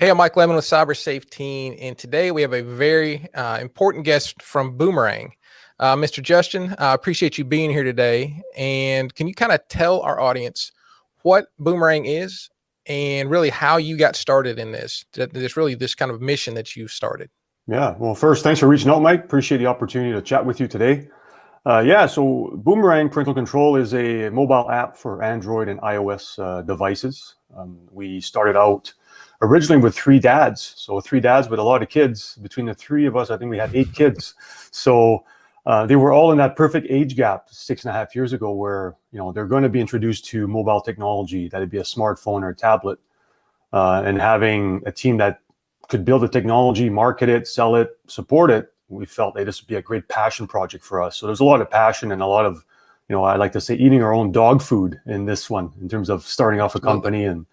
Hey, I'm Mike Lemon with Cyber Safe Teen, and today we have a very important guest from Boomerang. Mr. Justin, I appreciate you being here today. And can you kind of tell our audience what Boomerang is and really how you got started in this kind of mission that you started? Yeah, well, first, thanks for reaching out, Mike. Appreciate the opportunity to chat with you today. So Boomerang Parental Control is a mobile app for Android and iOS devices. We started out originally with three dads. So three dads with a lot of kids. Between the three of us, I think we had 8 kids. So they were all in that perfect age gap 6.5 years ago where, they're going to be introduced to mobile technology, that'd be a smartphone or a tablet, and having a team that could build the technology, market it, sell it, support it. We felt that this would be a great passion project for us. So there's a lot of passion and a lot of, I like to say eating our own dog food in this one in terms of starting off a company and,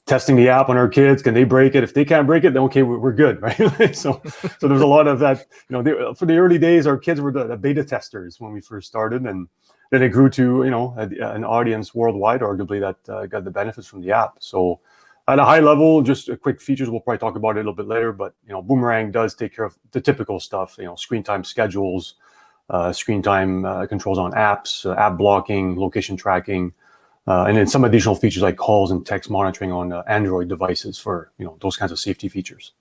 testing the app on our kids. Can they break it? If they can't break it, then okay, we're good, right? so there's a lot of that, for the early days, our kids were the beta testers when we first started. And then it grew to, an audience worldwide, arguably, that got the benefits from the app. So at a high level, just a quick features, we'll probably talk about it a little bit later, but Boomerang does take care of the typical stuff, screen time schedules, screen time controls on apps, app blocking, location tracking, and then some additional features like calls and text monitoring on Android devices for those kinds of safety features.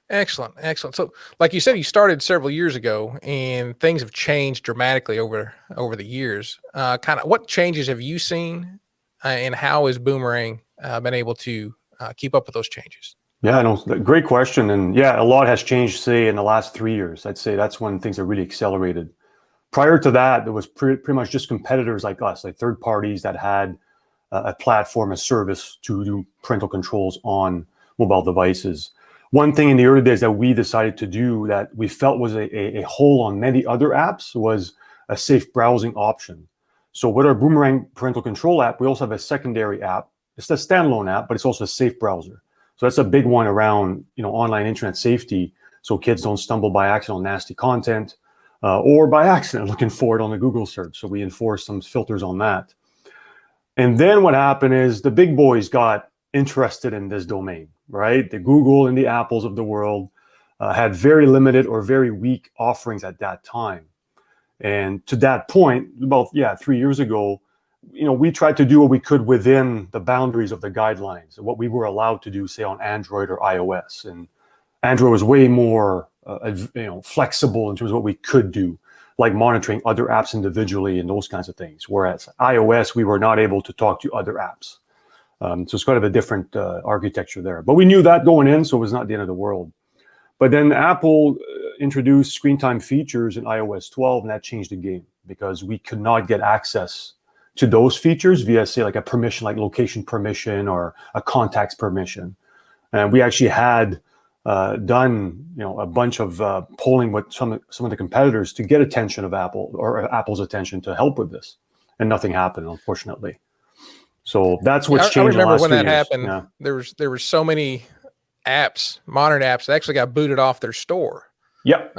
Excellent. So, like you said, you started several years ago, and things have changed dramatically over the years. Kind of, what changes have you seen, and how has Boomerang been able to keep up with those changes? Yeah, no, great question. And yeah, a lot has changed, say, in the last 3 years. I'd say that's when things have really accelerated. Prior to that, there was pretty much just competitors like us, like third parties that had a platform, a service to do parental controls on mobile devices. One thing in the early days that we decided to do that we felt was a hole on many other apps was a safe browsing option. So with our Boomerang Parental Control app, we also have a secondary app. It's a standalone app, but it's also a safe browser. So that's a big one around online internet safety, so kids don't stumble by accident on nasty content or by accident looking for it on the Google search. So we enforce some filters on that. And then what happened is the big boys got interested in this domain, right? The Google and the Apples of the world had very limited or very weak offerings at that time. And to that point, about 3 years ago, we tried to do what we could within the boundaries of the guidelines, what we were allowed to do, say, on Android or iOS. And Android was way more, flexible in terms of what we could do, like monitoring other apps individually and those kinds of things. Whereas iOS, we were not able to talk to other apps. So it's kind of a different architecture there. But we knew that going in, so it was not the end of the world. But then Apple introduced screen time features in iOS 12, and that changed the game because we could not get access to those features via, say, like a permission, like location permission or a contacts permission. And we actually had done, a bunch of polling with some of the competitors to get attention of Apple or Apple's attention to help with this, and nothing happened, unfortunately. So that's what's changed. I remember when that years. happened. Yeah. There were so many apps, modern apps, that actually got booted off their store. Yep.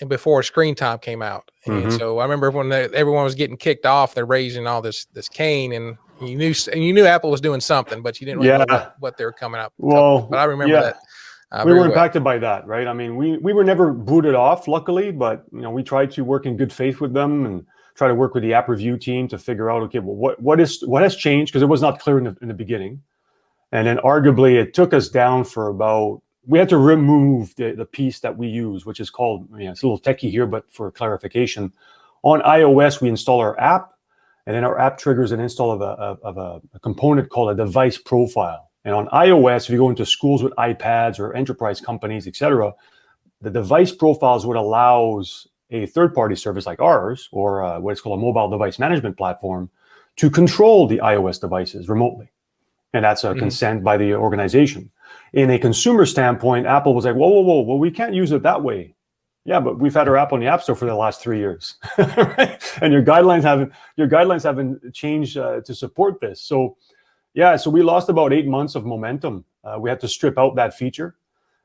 And before screen time came out. And so I remember when everyone was getting kicked off, they're raising all this cane, and you knew Apple was doing something, but you didn't really know what they were coming up. Well, but I remember that. We were impacted by that, right? I mean, we were never booted off, luckily, but we tried to work in good faith with them and try to work with the app review team to figure out, okay, well, what has changed, because it was not clear in the beginning. And then arguably it took us down for we had to remove the piece that we use, which is called, it's a little techie here, but for clarification, on iOS, we install our app, and then our app triggers an install of a component called a device profile. And on iOS, if you go into schools with iPads or enterprise companies, etc., the device profile is what allows a third-party service like ours, or what is called a mobile device management platform, to control the iOS devices remotely. And that's a consent by the organization. In a consumer standpoint, Apple was like, whoa, well, we can't use it that way. Yeah, but we've had our app on the App Store for the last 3 years, right? And your guidelines haven't changed to support this. So we lost about 8 months of momentum. We had to strip out that feature.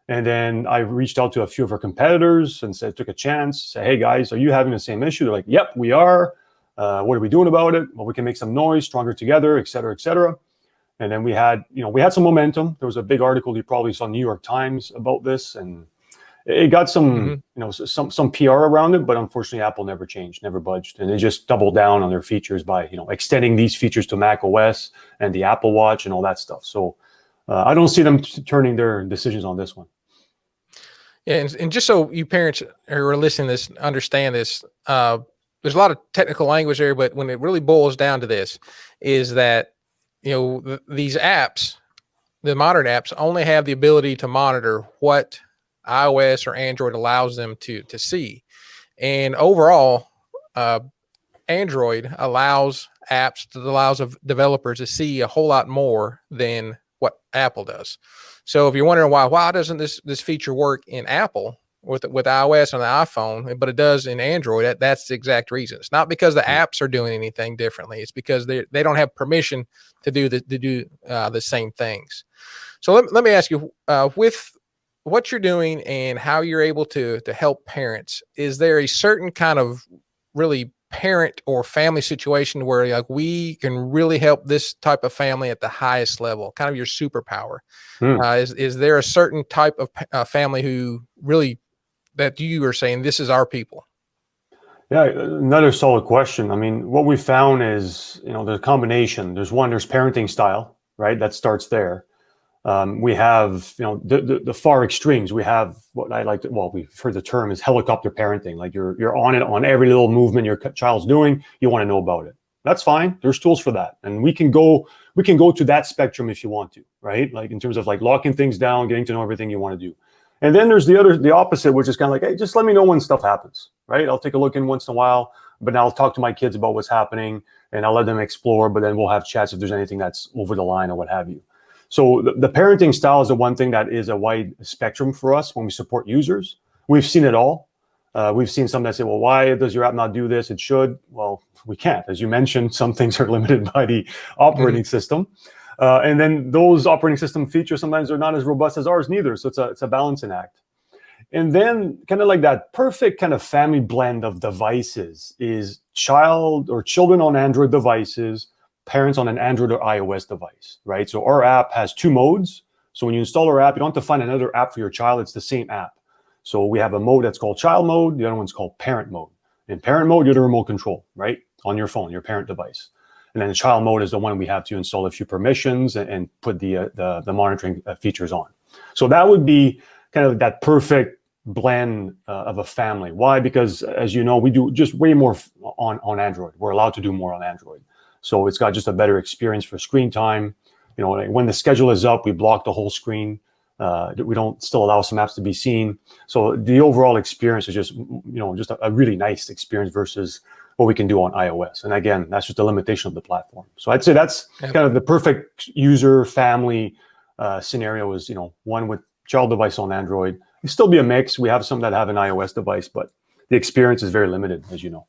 And then I reached out to a few of our competitors and took a chance, say, hey guys, are you having the same issue? They're like, yep, we are. What are we doing about it? Well, we can make some noise, stronger together, et cetera, et cetera. And then we had some momentum. There was a big article you probably saw in the New York Times about this, and it got some, some PR around it, but unfortunately Apple never changed, never budged. And they just doubled down on their features by, extending these features to Mac OS and the Apple Watch and all that stuff. So I don't see them turning their decisions on this one. Yeah, and just so you parents who are listening to this understand this, there's a lot of technical language there, but when it really boils down to this, is that these apps, the modern apps, only have the ability to monitor what iOS or Android allows them to see, and overall, Android allows developers to see a whole lot more than what Apple does. So if you're wondering why doesn't this feature work in Apple with iOS on the iPhone, but it does in Android, that's the exact reason. It's not because the apps are doing anything differently. It's because they don't have permission to do the same things. So let me ask you, with what you're doing and how you're able to help parents, is there a certain kind of really parent or family situation where like we can really help this type of family at the highest level, kind of your superpower? Is there a certain type of family who really, that you are saying, this is our people? Yeah, another solid question. I mean, what we found is, the combination. There's parenting style, right? That starts there. We have, the far extremes. We have what I like to, we've heard the term is helicopter parenting. Like you're on it on every little movement your child's doing. You want to know about it. That's fine. There's tools for that. And we can go to that spectrum if you want to, right? Like in terms of like locking things down, getting to know everything you want to do. And then there's the opposite, which is kind of like, hey, just let me know when stuff happens, right? I'll take a look in once in a while, but I'll talk to my kids about what's happening and I'll let them explore, but then we'll have chats if there's anything that's over the line or what have you. So the parenting style is the one thing that is a wide spectrum for us when we support users. We've seen it all. We've seen some that say, well, why does your app not do this? It should. Well, we can't. As you mentioned, some things are limited by the operating system. And then those operating system features sometimes are not as robust as ours neither. So it's a balancing act. And then kind of like that perfect kind of family blend of devices is children on Android devices, parents on an Android or iOS device, right? So our app has two modes. So when you install our app, you don't have to find another app for your child. It's the same app. So we have a mode that's called child mode. The other one's called parent mode. In parent mode, you're the remote control, right? On your phone, your parent device. And then the child mode is the one we have to install a few permissions and put the monitoring features on. So that would be kind of that perfect blend of a family. Why? Because as you know, we do just way more on Android. We're allowed to do more on Android. So it's got just a better experience for screen time. When the schedule is up, we block the whole screen. We don't still allow some apps to be seen. So the overall experience is just a really nice experience versus what we can do on iOS. And again, that's just a limitation of the platform. So I'd say that's kind of the perfect user family scenario is, one with child device on Android. It'll still be a mix. We have some that have an iOS device, but the experience is very limited, as you know.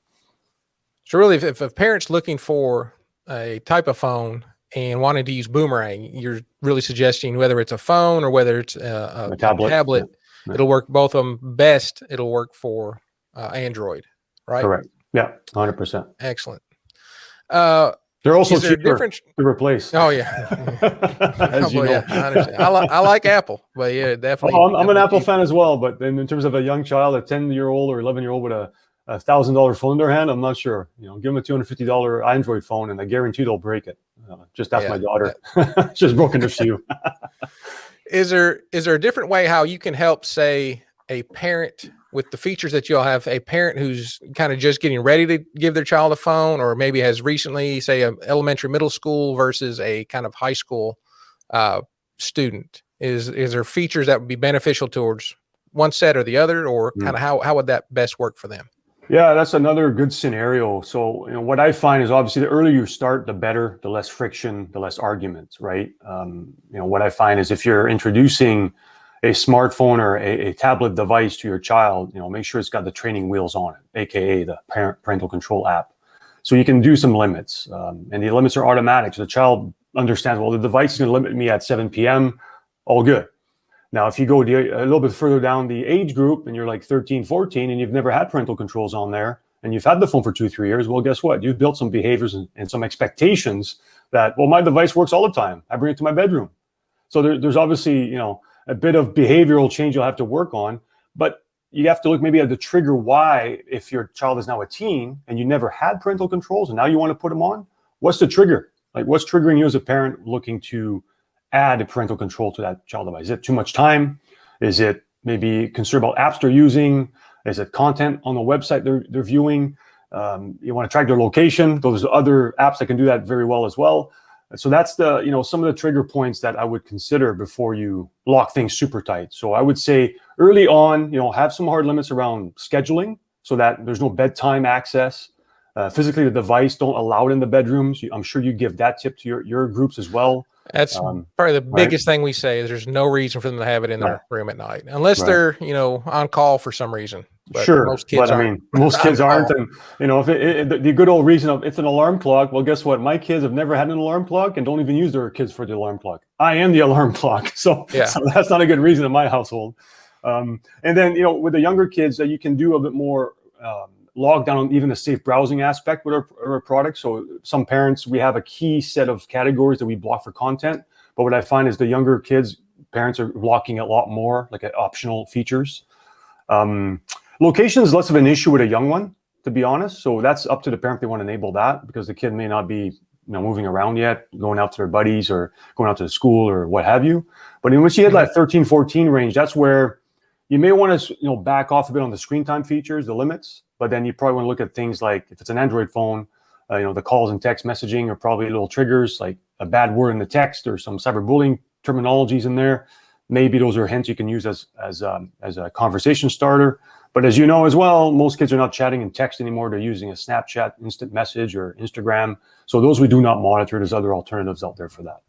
So really, if a parent's looking for a type of phone and wanting to use Boomerang, you're really suggesting whether it's a phone or whether it's a tablet, yeah. It'll work both of them best. It'll work for Android, right? Correct. Yeah, 100%. Excellent. They're also cheaper to replace. Oh yeah, as you know. Yeah, I understand. I like Apple, but yeah, definitely. I'm an Apple fan as well, but in terms of a young child, a 10-year-old or 11-year-old with a $1,000 phone in their hand, I'm not sure. Give them a $250 Android phone, and I guarantee they'll break it. Just ask my daughter. She's broken a few. Is there a different way how you can help, say, a parent with the features that you'll have, a parent who's kind of just getting ready to give their child a phone, or maybe has recently, say, an elementary, middle school versus a kind of high school student? Is there features that would be beneficial towards one set or the other, or kind of how would that best work for them? Yeah, that's another good scenario. So, what I find is obviously the earlier you start, the better, the less friction, the less arguments, right? What I find is if you're introducing a smartphone or a tablet device to your child, make sure it's got the training wheels on it, AKA the parental control app. So you can do some limits, and the limits are automatic. So the child understands, well, the device is going to limit me at 7 p.m. All good. Now, if you go a little bit further down the age group and you're like 13, 14, and you've never had parental controls on there, and you've had the phone for 2-3 years, well, guess what? You've built some behaviors and some expectations that, well, my device works all the time. I bring it to my bedroom. So there's obviously, a bit of behavioral change you'll have to work on, but you have to look maybe at the trigger why, if your child is now a teen and you never had parental controls and now you want to put them on, what's the trigger? Like, what's triggering you as a parent looking to add a parental control to that child device? Is it too much time? Is it maybe concerned about apps they're using? Is it content on the website they're viewing? You want to track their location. Those other apps that can do that very well as well. So that's some of the trigger points that I would consider before you lock things super tight. So I would say early on, have some hard limits around scheduling so that there's no bedtime access. Physically, the device, don't allow it in the bedrooms. I'm sure you give that tip to your groups as well. That's probably the biggest thing we say is there's no reason for them to have it in their room at night, unless they're, on call for some reason. But most kids aren't. Most kids aren't. And, if the good old reason of it's an alarm clock, well, guess what? My kids have never had an alarm clock and don't even use their kids for the alarm clock. I am the alarm clock. So that's not a good reason in my household. And then, with the younger kids, you can do a bit more lockdown on even the safe browsing aspect with our product. So some parents, we have a key set of categories that we block for content. But what I find is the younger kids, parents are blocking a lot more, like optional features. Location is less of an issue with a young one, to be honest. So that's up to the parent if they want to enable that, because the kid may not be moving around yet, going out to their buddies or going out to the school or what have you. But once you hit that 13, 14 range, that's where you may want to back off a bit on the screen time features, the limits. But then you probably want to look at things like, if it's an Android phone, the calls and text messaging are probably little triggers, like a bad word in the text or some cyberbullying terminologies in there. Maybe those are hints you can use as a conversation starter. But as you know as well, most kids are not chatting and text anymore. They're using a Snapchat, instant message, or Instagram. So those we do not monitor. There's other alternatives out there for that.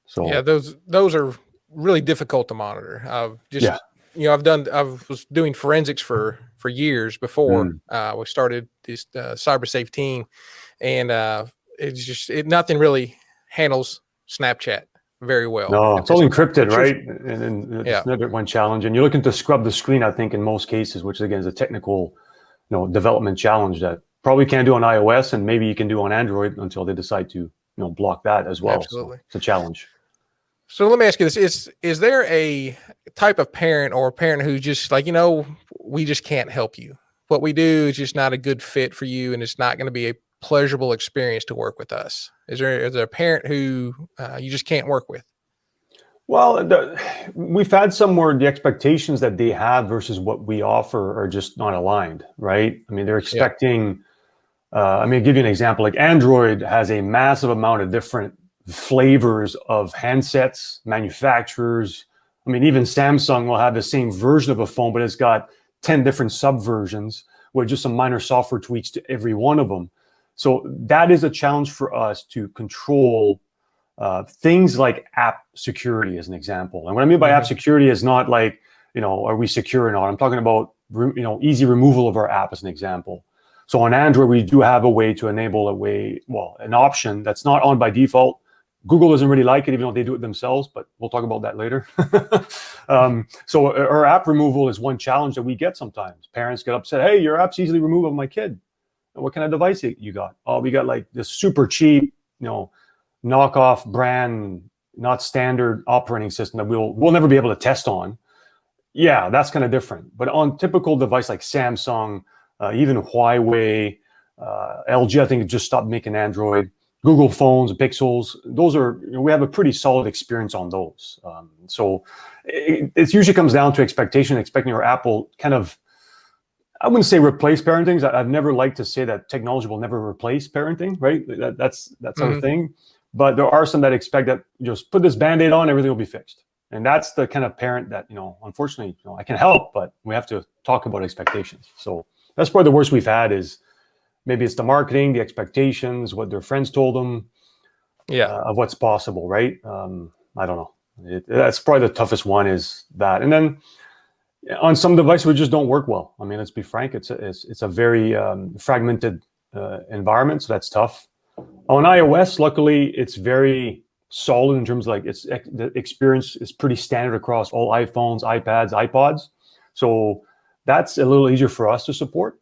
So yeah, those are really difficult to monitor. I was doing forensics for years before we started this cyber safe team, and it's just nothing really handles Snapchat very well. No, it's all encrypted, right? And it's another one challenge. And you're looking to scrub the screen, I think, in most cases, which again is a technical, development challenge that probably can't do on iOS, and maybe you can do on Android until they decide to, block that as well. Absolutely, so it's a challenge. So let me ask you this: is there a type of parent or a parent who's just like, we just can't help you? What we do is just not a good fit for you, and it's not going to be a pleasurable experience to work with us? Is there a parent who you just can't work with? Well, we've had some where the expectations that they have versus what we offer are just not aligned, right? I mean, they're expecting, I'll give you an example. Like Android has a massive amount of different flavors of handsets, manufacturers. I mean, even Samsung will have the same version of a phone, but it's got 10 different subversions with just some minor software tweaks to every one of them. So that is a challenge for us to control things like app security, as an example. And what I mean by app security is not like, are we secure or not? I'm talking about, easy removal of our app, as an example. So on Android, we do have a way to enable an option that's not on by default. Google doesn't really like it, even though they do it themselves, but we'll talk about that later. So our app removal is one challenge that we get sometimes. Parents get upset, hey, your app's easily removed of my kid. What kind of device you got? Oh, we got like this super cheap, knockoff brand, not standard operating system that we'll never be able to test on. Yeah, that's kind of different. But on typical device like Samsung, even Huawei, LG, I think just stopped making Android. Google phones, Pixels, those are, we have a pretty solid experience on those. So it usually comes down to expectation, expecting our app will kind of, I wouldn't say replace parenting. I've never liked to say that technology will never replace parenting, right? That's our thing. But there are some that expect that just put this Band-Aid on, everything will be fixed. And that's the kind of parent that, unfortunately, I can help, but we have to talk about expectations. So that's probably the worst we've had is maybe it's the marketing, the expectations, what their friends told them of what's possible, right? I don't know. That's probably the toughest one is that. And then on some devices, we just don't work well. I mean, let's be frank. It's a very fragmented environment, so that's tough. On iOS, luckily, it's very solid in terms of the experience is pretty standard across all iPhones, iPads, iPods. So that's a little easier for us to support.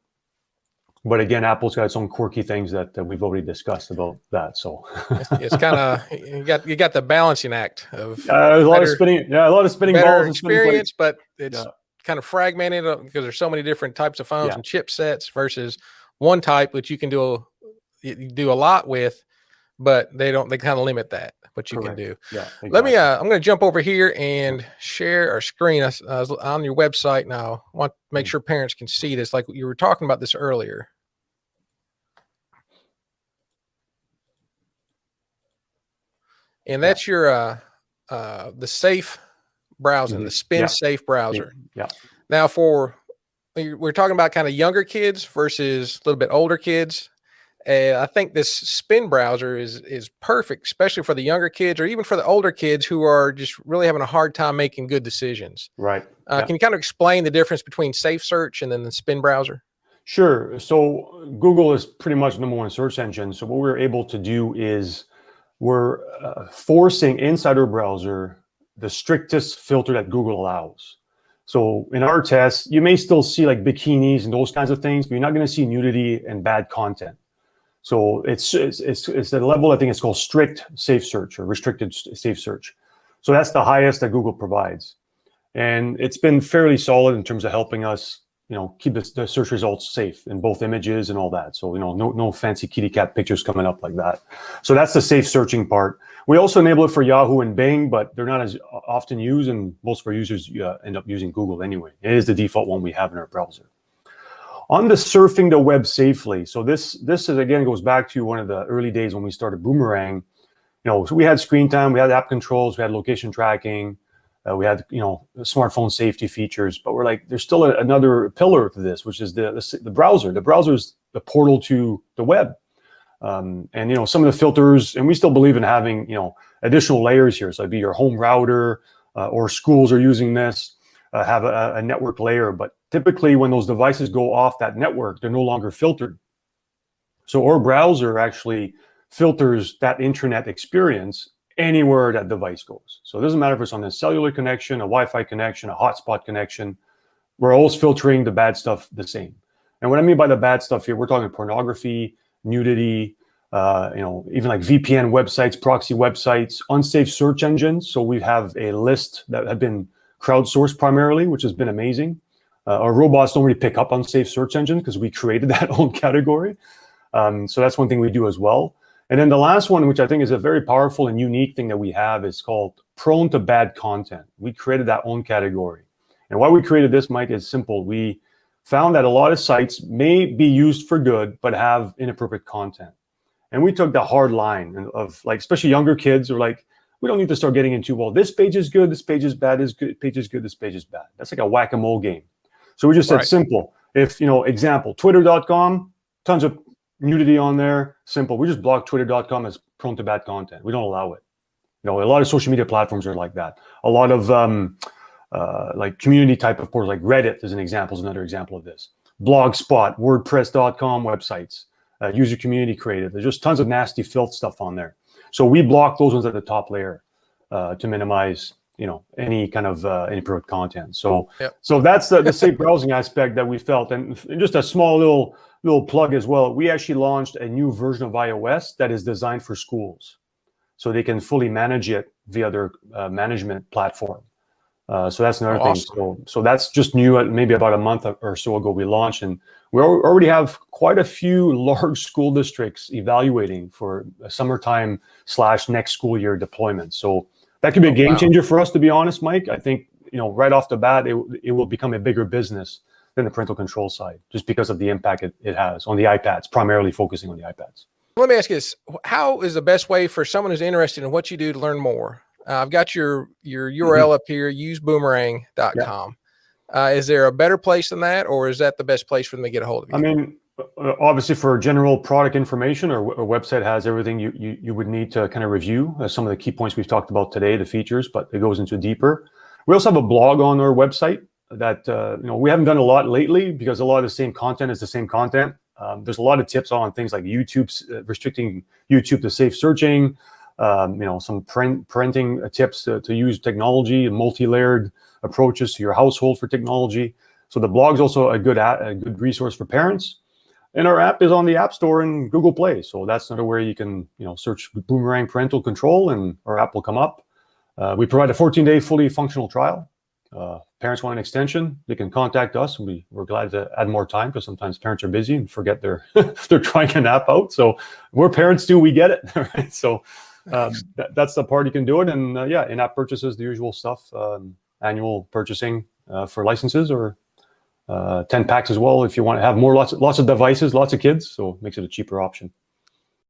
But again, Apple's got its own quirky things that we've already discussed about that. So it's kind of you got the balancing act of a lot of spinning, a lot of spinning better balls and spinning experience, plates. but it's kind of fragmented because there's so many different types of phones and chipsets versus one type which you can do a lot with, but they kind of limit that what you can do. Yeah, exactly. Let me I'm going to jump over here and share our screen. I was on your website now. I want to make sure parents can see this, like you were talking about this earlier. And that's your the safe browsing, the spin safe browser. Yeah. Now we're talking about kind of younger kids versus a little bit older kids. I think this spin browser is perfect, especially for the younger kids or even for the older kids who are just really having a hard time making good decisions. Right. Can you kind of explain the difference between safe search and then the spin browser? Sure. So Google is pretty much the number one search engine. So what we're able to do is we're forcing inside our browser the strictest filter that Google allows. So in our tests, you may still see like bikinis and those kinds of things, but you're not going to see nudity and bad content. So it's the level, I think it's called strict safe search or restricted safe search. So that's the highest that Google provides. And it's been fairly solid in terms of helping us, keep the search results safe in both images and all that. So, no fancy kitty cat pictures coming up like that. So that's the safe searching part. We also enable it for Yahoo and Bing, but they're not as often used, and most of our users end up using Google anyway. It is the default one we have in our browser. On the surfing the web safely, so this is, again, goes back to one of the early days when we started Boomerang. So we had screen time, we had app controls, we had location tracking, we had smartphone safety features, but we're like, there's still another pillar to this, which is the browser. The browser is the portal to the web, and some of the filters, and we still believe in having additional layers here. So it'd be your home router, or schools are using this, have a network layer, but typically when those devices go off that network, they're no longer filtered. So our browser actually filters that internet experience anywhere that device goes. So it doesn't matter if it's on a cellular connection, a Wi-Fi connection, a hotspot connection, we're always filtering the bad stuff the same. And what I mean by the bad stuff here, we're talking pornography, nudity, even like VPN websites, proxy websites, unsafe search engines. So we have a list that have been crowdsourced primarily, which has been amazing. Our robots don't really pick up unsafe search engines because we created that whole category. So that's one thing we do as well. And then the last one, which I think is a very powerful and unique thing that we have, is called prone to bad content. We created that own category. And why we created this, Mike, is simple. We found that a lot of sites may be used for good, but have inappropriate content. And we took the hard line of, like, especially younger kids are like, we don't need to start getting into, well, this page is good, this page is bad, this page is good, this page is bad. That's like a whack-a-mole game. So we just said simple. If, example, twitter.com, tons of nudity on there, simple. We just block twitter.com as prone to bad content. We don't allow it. A lot of social media platforms are like that. A lot of like community type of portals, like Reddit is another example of this. Blogspot, WordPress.com websites, user community creative. There's just tons of nasty filth stuff on there. So we block those ones at the top layer to minimize, any kind of inappropriate content. So, so that's the safe browsing aspect that we felt. And just a small little plug as well. We actually launched a new version of iOS that is designed for schools, so they can fully manage it via their management platform. So that's another thing. So that's just new. Maybe about a month or so ago, we launched, and we already have quite a few large school districts evaluating for a summertime / next school year deployment. So that could be a game changer for us, to be honest, Mike. I think, right off the bat, it will become a bigger business than the parental control side, just because of the impact it has on the iPads, primarily focusing on the iPads. Let me ask you this: how is the best way for someone who's interested in what you do to learn more? I've got your URL up here, useboomerang.com. Is there a better place than that, or is that the best place for them to get a hold of you? I mean, obviously for general product information, our website has everything you would need to kind of review some of the key points we've talked about today, the features, but it goes into deeper. We also have a blog on our website that, we haven't done a lot lately because a lot of the same content is the same content. There's a lot of tips on things like restricting YouTube to safe searching, some parenting tips to use technology and multi-layered approaches to your household for technology. So the blog's also a good resource for parents. And our app is on the App Store and Google Play. So that's another way you can, search Boomerang Parental Control and our app will come up. We provide a 14-day fully functional trial. Parents want an extension, they can contact us, and we're glad to add more time because sometimes parents are busy and forget they're trying an app out. So we're parents too, we get it. Right? So that's the part you can do it. And in-app purchases, the usual stuff, annual purchasing for licenses, or 10 packs as well if you want to have lots of devices, lots of kids. So it makes it a cheaper option.